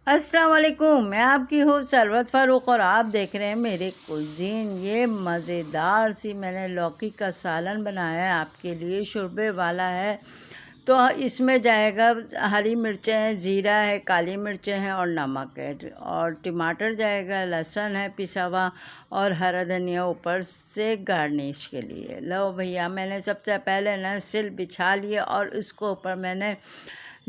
अस्सलाम वालेकुम। मैं आपकी हूँ सरवत फ़ारूक और आप देख रहे हैं मेरे कुज़ीन। ये मज़ेदार सी मैंने लौकी का सालन बनाया है आपके लिए, शोरबे वाला है। तो इसमें जाएगा हरी मिर्चें हैं, ज़ीरा है, काली मिर्चें हैं और नमक है और टमाटर जाएगा, लहसुन है पिसा हुआ और हरा धनिया ऊपर से गार्निश के लिए। लो भैया, मैंने सबसे पहले ना सिल बिछा लिया और उसको ऊपर मैंने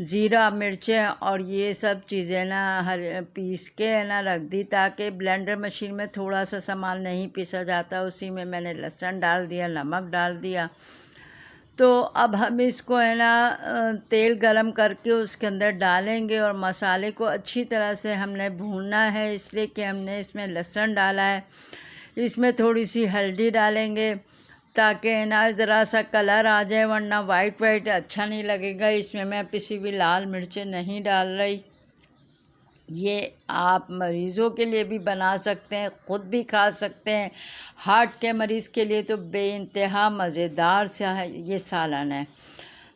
ज़ीरा मिर्चें और ये सब चीज़ें ना हर पीस के ना रख दी, ताकि ब्लेंडर मशीन में थोड़ा सा सामान नहीं पीसा जाता। उसी में मैंने लहसुन डाल दिया, नमक डाल दिया। तो अब हम इसको है ना तेल गरम करके उसके अंदर डालेंगे और मसाले को अच्छी तरह से हमने भूनना है, इसलिए कि हमने इसमें लहसुन डाला है। इसमें थोड़ी सी हल्दी डालेंगे ताकि ना ज़रा सा कलर आ जाए, वरना वाइट वाइट अच्छा नहीं लगेगा। इसमें मैं पिसी हुई लाल मिर्चें नहीं डाल रही। ये आप मरीज़ों के लिए भी बना सकते हैं, ख़ुद भी खा सकते हैं। हार्ट के मरीज़ के लिए तो बेइंतहा मज़ेदार सा है ये सालन है।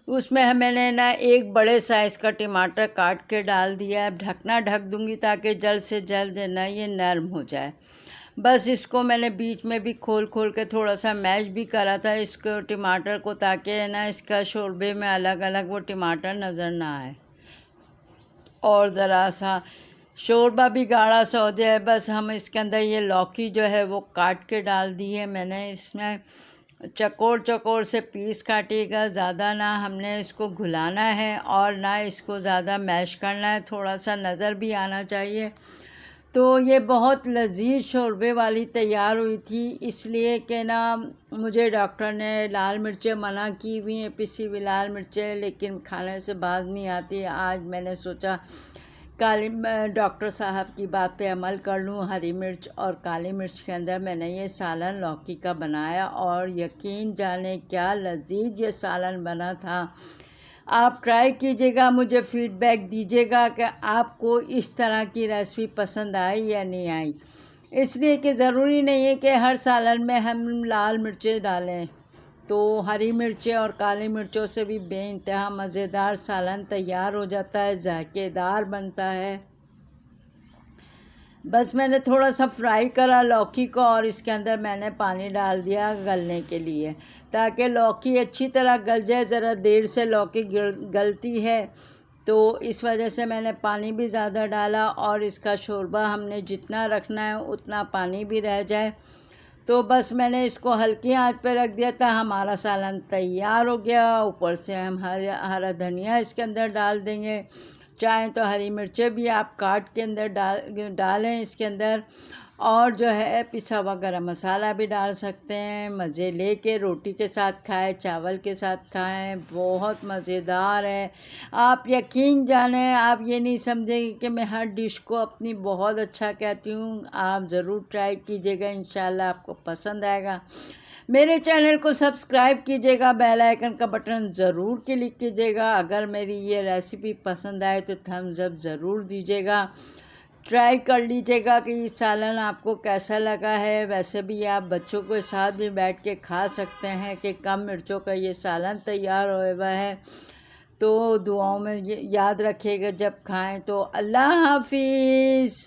उसमें मैंने ना एक बड़े साइज़ का टमाटर काट के डाल दिया है। ढकना ढक दूँगी ताकि जल्द से जल्द ना ये नरम हो जाए। बस इसको मैंने बीच में भी खोल खोल के थोड़ा सा मैश भी करा था इसको टमाटर को, ताकि ना इसका शोरबे में अलग अलग वो टमाटर नज़र ना आए और ज़रा सा शोरबा भी गाढ़ा सा हो जाए। बस हम इसके अंदर ये लौकी जो है वो काट के डाल दी है मैंने। इसमें चकोर चकोर से पीस काटिएगा, ज़्यादा ना हमने इसको घुलाना है और ना इसको ज़्यादा मैश करना है, थोड़ा सा नज़र भी आना चाहिए। तो ये बहुत लजीज शोरबे वाली तैयार हुई थी, इसलिए कि ना मुझे डॉक्टर ने लाल मिर्चें मना की हुई हैं, पिसी हुई लाल मिर्चें, लेकिन खाने से बाज नहीं आती। आज मैंने सोचा काली डॉक्टर साहब की बात पे अमल कर लूँ। हरी मिर्च और काली मिर्च के अंदर मैंने ये सालन लौकी का बनाया और यकीन जाने क्या लजीज ये सालन बना था। आप ट्राई कीजिएगा, मुझे फ़ीडबैक दीजिएगा कि आपको इस तरह की रेसिपी पसंद आई या नहीं आई। इसलिए कि ज़रूरी नहीं है कि हर सालन में हम लाल मिर्चें डालें, तो हरी मिर्चें और काली मिर्चों से भी बेइंतहा मज़ेदार सालन तैयार हो जाता है, ज़ायकेदार बनता है। बस मैंने थोड़ा सा फ्राई करा लौकी को और इसके अंदर मैंने पानी डाल दिया गलने के लिए, ताकि लौकी अच्छी तरह गल जाए। ज़रा देर से लौकी गलती है, तो इस वजह से मैंने पानी भी ज़्यादा डाला और इसका शोरबा हमने जितना रखना है उतना पानी भी रह जाए। तो बस मैंने इसको हल्की आंच पे रख दिया था, हमारा सालन तैयार हो गया। ऊपर से हम हरा धनिया इसके अंदर डाल देंगे। चाहें तो हरी मिर्चें भी आप काट के अंदर डालें इसके अंदर, और जो है पिसा हुआ गरम मसाला भी डाल सकते हैं। मज़े लेके रोटी के साथ खाएं, चावल के साथ खाएं, बहुत मज़ेदार है। आप यकीन जानें, आप ये नहीं समझेंगे कि मैं हर डिश को अपनी बहुत अच्छा कहती हूँ। आप ज़रूर ट्राई कीजिएगा, इंशाल्लाह आपको पसंद आएगा। मेरे चैनल को सब्सक्राइब कीजिएगा, बेल आइकन का बटन ज़रूर क्लिक कीजिएगा। अगर मेरी ये रेसिपी पसंद आए तो थम्स अप ज़रूर दीजिएगा। ट्राई कर लीजिएगा कि ये सालन आपको कैसा लगा है। वैसे भी आप बच्चों के साथ भी बैठ के खा सकते हैं कि कम मिर्चों का ये सालन तैयार हुआ है। तो दुआओं में याद रखिएगा जब खाएं तो। अल्लाह हाफिज़।